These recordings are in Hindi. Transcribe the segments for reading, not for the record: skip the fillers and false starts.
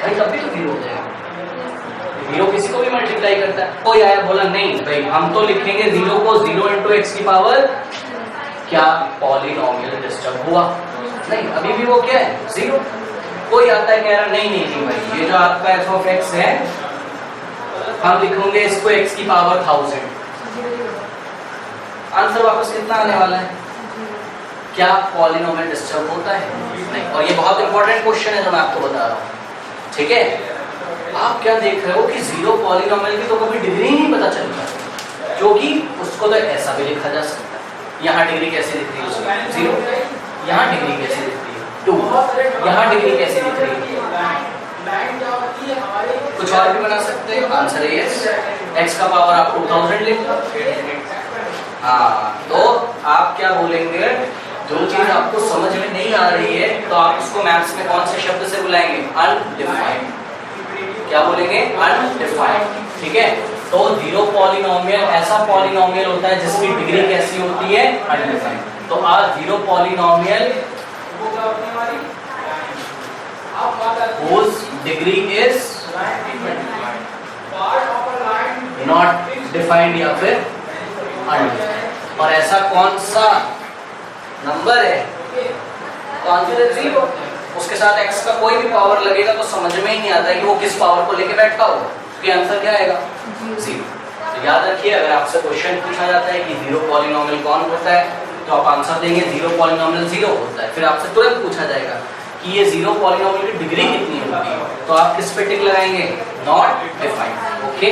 भाई तब भी तो जीरो हो जाएगा, जीरो किसी को भी मल्टीप्लाई करता है। कोई आया बोला नहीं भाई हम तो लिखेंगे जीरो को 0 इंटू एक्स की पावर, क्या पॉलिनोमियल डिस्टर्ब हुआ? नहीं, अभी भी वो क्या है जीरो। कोई आता है कह रहा नहीं नहीं नहीं भाई ये जो आपका एफ ऑफ एक्स है हम लिखेंगे इसको एक्स की पावर 1000, आंसर वापस कितना आने वाला है? क्या पॉलिनोमियल डिस्टर्ब होता है? नहीं। और ये बहुत इंपॉर्टेंट क्वेश्चन है जो मैं आपको बता रहा हूँ, ठीक है? आप क्या देख रहे हो कि जीरो पॉलिनोमियल की तो कभी डिग्री ही नहीं पता चलता, क्योंकि उसको तो ऐसा भी लिखा जा सकता है। यहाँ डिग्री कैसे दिख रही है? जीरो। यहाँ डिग्री कैसे दिख रही है? 2। यहाँ डिग्री कैसे दिख रही है? कुछ और भी बना सकते हैं। आंसर है यस। एक्स का पावर आप 2000 लिख लो। हाँ, तो आप क्या बोलेंगे, जो चीज आपको समझ में नहीं आ रही है तो आप उसको मैथ्स में कौन से शब्द से बुलाएंगे? अनडिफाइंड। क्या बोलेंगे? अनडिफाइंड। ठीक है, तो जीरो पॉलिनोमियल ऐसा पॉलिनोमियल होता है जिसकी डिग्री कैसी होती है? अनडिफाइंड। तो आज zero polynomial whose degree is not defined या फिर undefined। और ऐसा कौन सा नंबर है? तो आंसर है जीरो। उसके साथ x का कोई भी पावर लगेगा तो समझ में ही नहीं आता है कि वो किस पावर को लेके बैठा हो, क्योंकि आंसर क्या आएगा? जीरो। तो याद रखिए, अगर आपसे क्वेश्चन पूछा जाता है कि जीरो पॉलिनोमियल कौन होता है तो आप आंसर देंगे जीरो पॉलिनोमियल जीरो होता है। फिर आपसे तुरंत पूछा जाएगा कि ये जीरो पॉलिनोमियल की डिग्री कितनी होती है, तो आप किस पे टिक लगाएंगे? Not defined. ओके,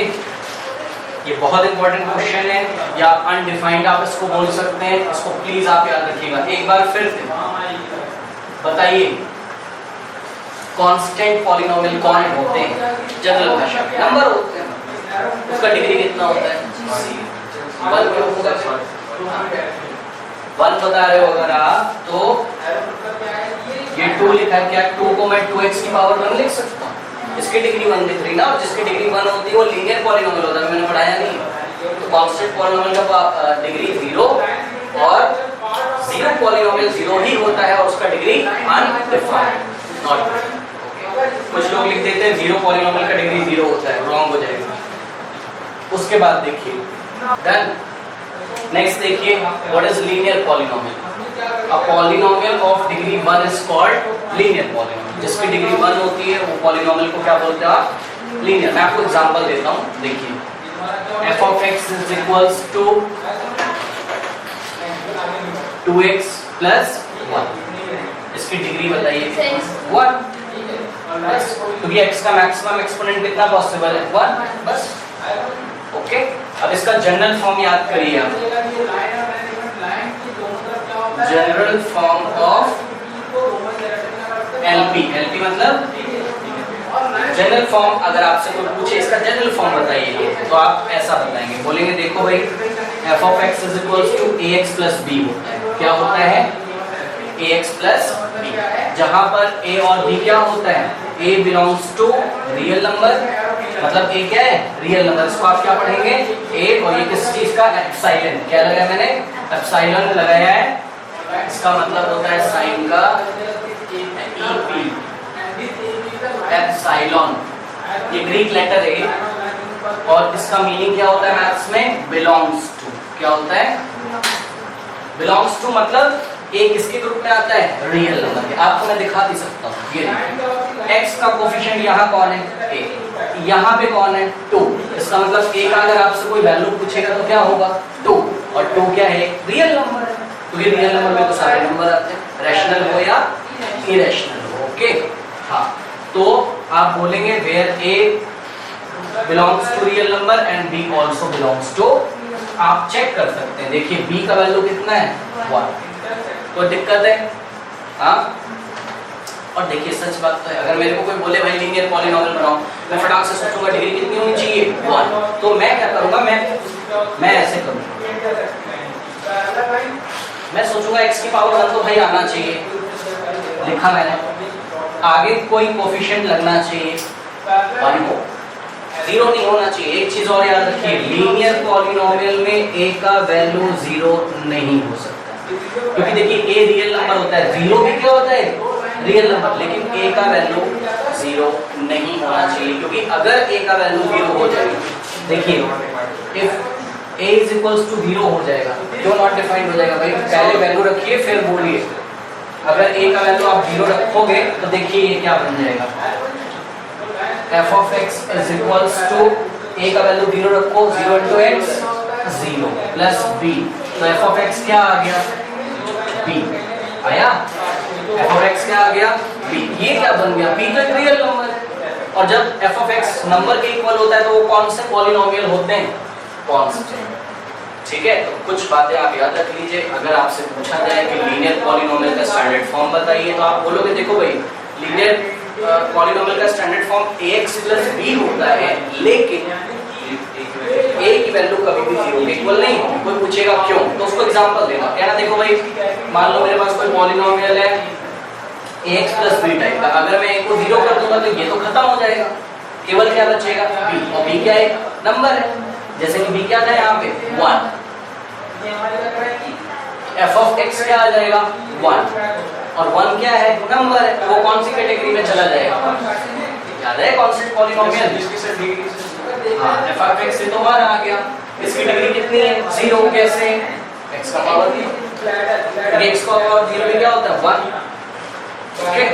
ये बहुत इंपॉर्टेंट क्वेश्चन है, या अनडिफाइंड आप इसको बोल सकते हैं। इसको प्लीज आप याद रखिएगा। एक बार फिर से बताइए, कांस्टेंट पॉलिनोमियल कौन होते हैं? जनरल भाषा में नंबर होते हैं, उसका डिग्री कितना होता है? 1 क्यों होगा? 1 बता रहे हो अगर आप, तो ये 2 लिखा है, क्या 2 को मैं 2x की पावर 1 लिख सकता हूँ? इसकी डिग्री 1 दिख रही ना, और जिसकी डिग्री 1 होती है वो लीनियर पॉलिनोमियल होता है, मैंने पढ़ाया नहीं। तो कांस्टेंट पॉलिनोमियल का डिग्री 0 और जीरो पॉलिनोमियल 0 ही होता है और उसका डिग्री अनडिफाइंड, नॉट डिफाइंड। कुछ लोग लिख देते हैं जीरो पॉलिनोमियल का डिग्री 0 होता है, रॉन्ग हो जाएगा। उसके बाद देखिए, डन। नेक्स्ट देखिए, what is linear polynomial? A polynomial of degree 1 is called linear polynomial। जिसकी डिग्री 1 होती है वो पॉलिनोमियल को क्या बोलते हैं आप? लीनियर। मैं आपको एग्जांपल देता हूँ, देखिए f of x is equals to 2x plus 1। इसकी डिग्री बताइए 1, क्योंकि x का मैक्सिमम एक्सपोनेंट कितना पॉसिबल है? 1 बस। ओके, अब इसका जनरल फॉर्म याद करिए आप। General form of LP। LP मतलब जनरल फॉर्म। अगर आपसे कोई पूछे इसका जनरल फॉर्म बताइए तो आप ऐसा बताएंगे, बोलेंगे देखो भाई f of x is equals to ax plus b होता है। क्या होता है? ax plus b। जहां पर a और b क्या होता है? a belongs to real number, मतलब a क्या है? Real number. इसको आप क्या पढ़ेंगे? a, और ये किस चीज का? एप्सिलॉन। क्या लगाया मैंने? एप्सिलॉन लगाया है। इसका मतलब होता है साइन का EP, एप्सिलॉन। ये ग्रीक लेटर है और इसका मीनिंग क्या होता है मैथ्स में? Belongs to. क्या होता है? बिलोंग्स टू मतलब a किसके ग्रुप में आता है? रियल नंबर के। आपको मैं दिखा भी सकता हूँ, ये x का कोफिशिएंट यहाँ कौन है? a। यहाँ पे कौन है? 2। इसका मतलब a का अगर आपसे कोई वैल्यू पूछेगा तो क्या होगा? 2। और 2 क्या है? रियल नंबर है, क्योंकि रियल नंबर में तो सारे नंबर आते हैं, रैशनल हो या इरेशनल हो। ओके, हाँ, तो आप बोलेंगे where a belongs to real number and b also belongs to। आप चेक कर सकते हैं, देखिए b का वैल्यू कितना है? 1। कोई दिक्कत है? हाँ, और देखिए सच बात तो है, अगर मेरे को कोई बोले भाई लीनियर पॉलिनोमियल बनाओ, मैं फटाक से सोचूंगा डिग्री कितनी होनी चाहिए? 1। तो मैं क्या करूंगा? मैं ऐसे करूंगा, मैं सोचूंगा x की पावर 1 तो भाई आना चाहिए, लिखा मैंने, आगे कोई कोफिशिएंट लगना चाहिए 1 हो, 0 नहीं होना चाहिए। एक चीज और याद रखिए, लीनियर पॉलिनोमियल में a का वैल्यू 0 नहीं हो सकता, क्योंकि देखिए a रियल नंबर होता है, 0 भी क्या होता है? रियल नंबर, लेकिन a का वैल्यू 0 नहीं होना चाहिए, क्योंकि अगर a का वैल्यू 0 हो जाएगा, देखिए if a is equals to 0 हो जाएगा, क्यों नॉट डिफाइंड हो जाएगा भाई, पहले वैल्यू रखिए फिर बोलिए। अगर a का वैल्यू आप 0 रखोगे तो देखिए ये क्या बन जाएगा, f of x is equals to a का वैल्यू 0 रखो, 0 into x 0 प्लस b, तो f of x क्या आ गया, b आया, f of x क्या आ गया, b। ये क्या बन गया, b तो एक रियल नंबर है, और जब f of x नंबर के इक्वल होता है तो वो कौन से पॉलिनोमियल होते हैं, कांस्टेंट। ठीक है, तो कुछ बातें आप याद रख लीजिए। अगर आपसे पूछा जाए कि लीनियर पॉलिनोमियल का स्टैंडर्ड फॉर्म बताइए, तो आप बोलोगे देखो भाई लीनियर पॉलिनोमियल का स्टैंडर्ड फॉर्म ax + b होता है, लेकिन a की वैल्यू कभी भी 0 के इक्वल नहीं होगी। कोई पूछेगा क्यों, तो उसको एग्जांपल देना, कहना देखो भाई मान लो मेरे पास कोई पॉलिनोमियल है ax + b टाइप का, अगर मैं a को 0 कर दूंगा तो ये तो खत्म हो जाएगा, केवल क्या बचेगा b, और b क्या है, नंबर है, जैसे कि b क्या था यहाँ पे 1, f of x क्या आ जाएगा 1, और 1 क्या है, नंबर है, वो कौन सी कैटेगरी में चला जाएगा, याद है कांस्टेंट पॉलिनोमियल, हाँ f of x से तो 1 आ गया, इसकी डिग्री कितनी है 0, कैसे, x का पावर 0, x का पावर 0 में क्या होता है 1, ओके,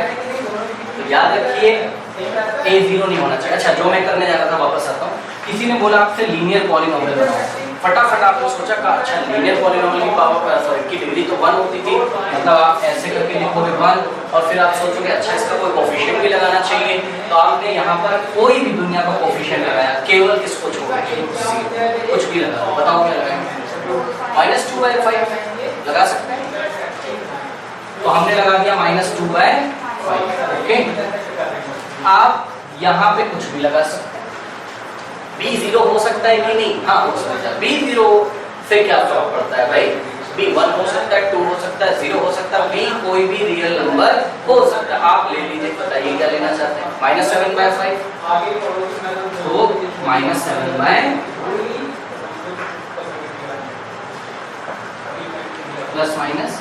तो याद रखिए a 0 नहीं होना चाहिए। अच्छा, जो मैं करने जा रहा था वापस आता हूँ, किसी ने बोला आपसे लीनियर पॉलिनोमियल बनाओ, फटाफट आपने सोचा कि अच्छा लीनियर पॉलिनोमियल की पावर सॉरी की डिग्री तो 1 होती थी, मतलब आप ऐसे करके लिखोगे 1, और फिर आप सोचोगे अच्छा इसका कोई कोएफिशिएंट भी लगाना चाहिए, तो आपने यहाँ पर कोई भी दुनिया का कोएफिशिएंट लगाया, केवल किसको छोड़ के कुछ भी लगा, बताओ क्या लगाएंगे, -2/5 लगा सकते हैं, तो हमने लगा दिया -2/5, ओके। आप यहाँ पे कुछ भी लगा सकते हैं, b 0 हो सकता है कि नहीं, हाँ हो सकता है, b 0 से क्या फर्क पड़ता है भाई, b 1 हो सकता है, 2 हो सकता है, 0 हो सकता है, b कोई भी रियल नंबर हो सकता है। आप ले लीजिए, बताइए क्या लेना चाहते हैं, -7/5, तो -7/5 प्लस माइनस,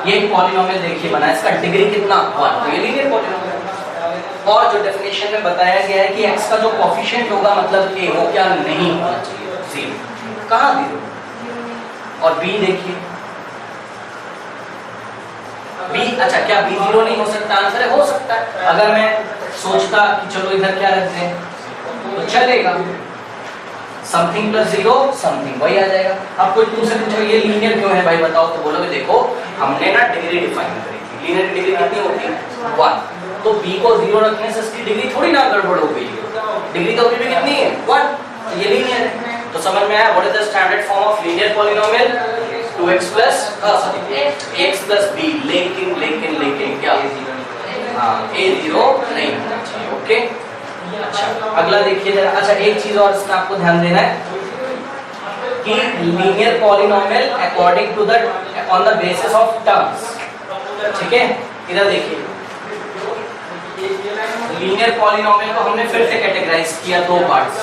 ये पॉलिनोमियल देखिए बना, इसका डिग्री कितना 1, तो ये लीनियर पॉलिनोमियल। और जो डेफिनेशन में बताया गया है कि x का जो कोएफिशिएंट होगा मतलब a वो क्या नहीं होना चाहिए, 0, कहाँ 0, और b देखिए b, अच्छा क्या b 0 नहीं हो सकता, आंसर है हो सकता है। अगर मैं सोचता कि चलो इधर क्या रख दें तो चलेगा, समथिंग + 0 समथिंग वही आ जाएगा। अब कोई तुमसे पूछो ये लीनियर क्यों है भाई बताओ, तो बोलोगे देखो हमने ना डिग्री डिफाइन करी थी, लीनियर डिग्री कितनी होती है 1, तो b को 0 रखने से इसकी डिग्री थोड़ी ना गड़बड़ हो गई, डिग्री तो अभी भी कितनी है 1, तो ये लीनियर है। तो समझ में आया what is the standard form of linear polynomial, 2x + x + b, लेकिन क्या हाँ a 0 नहीं होना चाहिए, ओके। अच्छा अगला देखिए जरा, अच्छा एक चीज और इसमें आपको ध्यान देना है कि linear polynomial according to the on the basis of terms, ठीक है। इधर देखिए लीनियर पॉलिनोमियल को हमने फिर से कैटेगराइज किया दो पार्ट्स,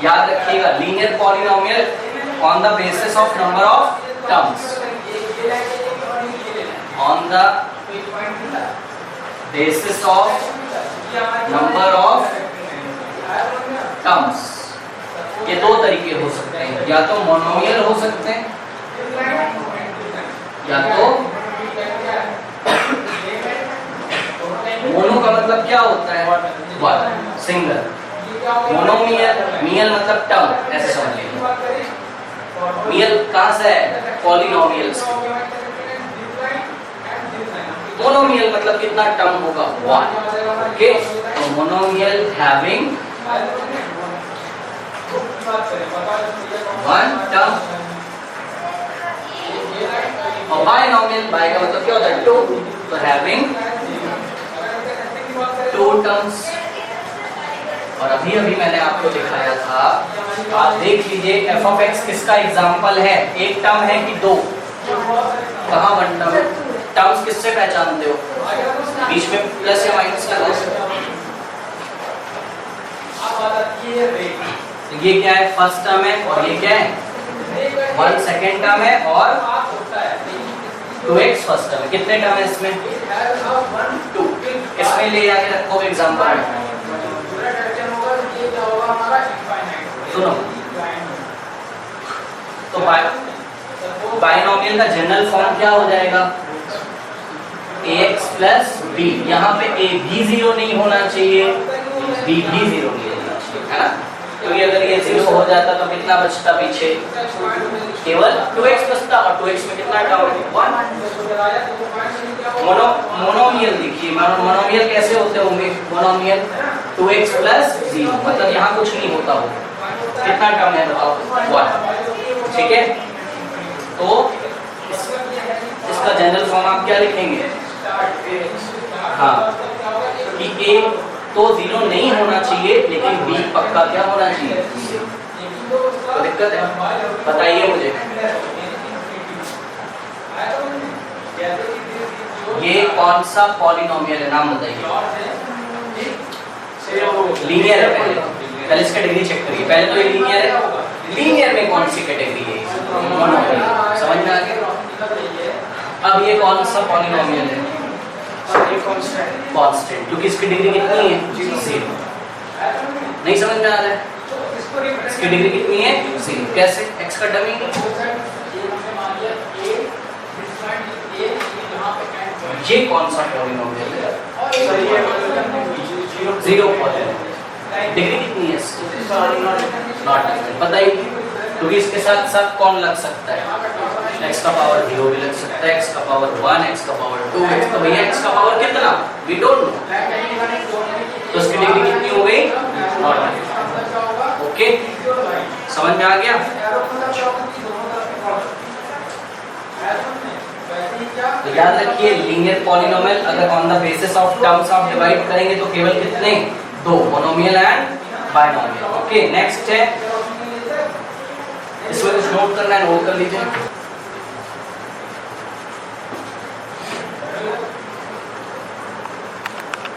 याद रखिएगा, linear polynomial on the basis of number of terms, on the basis of number of terms. ये दो तरीके हो सकते हैं, या तो मोनोमियल हो सकते हैं या तो मोनो का मतलब क्या होता है वन, सिंगल, मोनोमियल, मियल मतलब टर्म, ऐसे समझ लीजिए। मियल कहां से है, पॉलिनोमियल्स। मोनोमियल मतलब कितना टर्म होगा 1, ओके। तो मोनोमियल हैविंग 1 टर्म, और बाइनोमियल, बाइ का मतलब क्या होता है 2, तो हैविंग 2 टर्म्स। और अभी मैंने आपको दिखाया था, आप देख लीजिए f of x किसका एग्जाम्पल है, एक टर्म है कि 2, कहाँ 1 टर्म, टर्म्स किससे पहचानते हो, बीच में प्लस या माइनस लगाओ। ये क्या है, फर्स्ट टर्म है, और ये क्या है 1 सेकेंड टर्म है, और 2x फर्स्ट टर्म है। कितने टर्म है इसमें 2, इसमें ले आके रखो एग्जांपल में। सुनो तो बाइनोमियल का जनरल फॉर्म क्या हो जाएगा? ax plus b। यहाँ पे a भी 0 नहीं होना चाहिए, b भी 0 नहीं होना चाहिए, है ना? क्योंकि अगर ये 0 हो जाता तो कितना बचता पीछे? केवल 2x बचता, और 2x में कितना टर्म है? 1। मोनोमियल देखिए, मोनोमियल कैसे होते होंगे? मोनोमियल 2x प्लस 0, मतलब यहाँ कुछ नहीं होता होगा। कितना टर्म है बताओ? 1। ठीक है, तो इसका जनरल फॉर्म आप क्या लिखेंगे? हाँ, कि a तो 0 नहीं होना चाहिए, लेकिन b पक्का क्या होना चाहिए? तो दिक्कत है, बताइए मुझे। ये कौन सा पॉलिनोमियल है, नाम बताइए। लीनियर है, पहले इसका डिग्री चेक करिए। पहले तो ये लीनियर है, लीनियर में कौन सी कैटेगरी है? मोनोमियल। समझ में आ गया? अब ये कौन सा पॉलिनोमियल है? कांस्टेंट, क्योंकि इसकी डिग्री कितनी है? 0। नहीं समझ में आ रहा है? इसकी डिग्री कितनी है? 0। कैसे? x का डमी। ये कौन सा पॉलिनोमियल है? 0 पॉलिनोमियल। डिग्री कितनी है इसकी? नॉट। बताइए, क्योंकि इसके साथ साथ कौन लग सकता है? x का पावर 0 भी लग सकता है, x का पावर 1, x का पावर 2, x का भैया x का पावर कितना? We don't know. तो इसकी डिग्री कितनी हो गई? नॉट। ओके, समझ में आ गया? तो याद रखिए, लीनियर पॉलिनोमियल अगर on the basis of terms of divide करेंगे तो केवल कितने? 2, monomial and binomial. Okay, next है, इसमें कुछ नोट करना है, नोट कर लीजिए।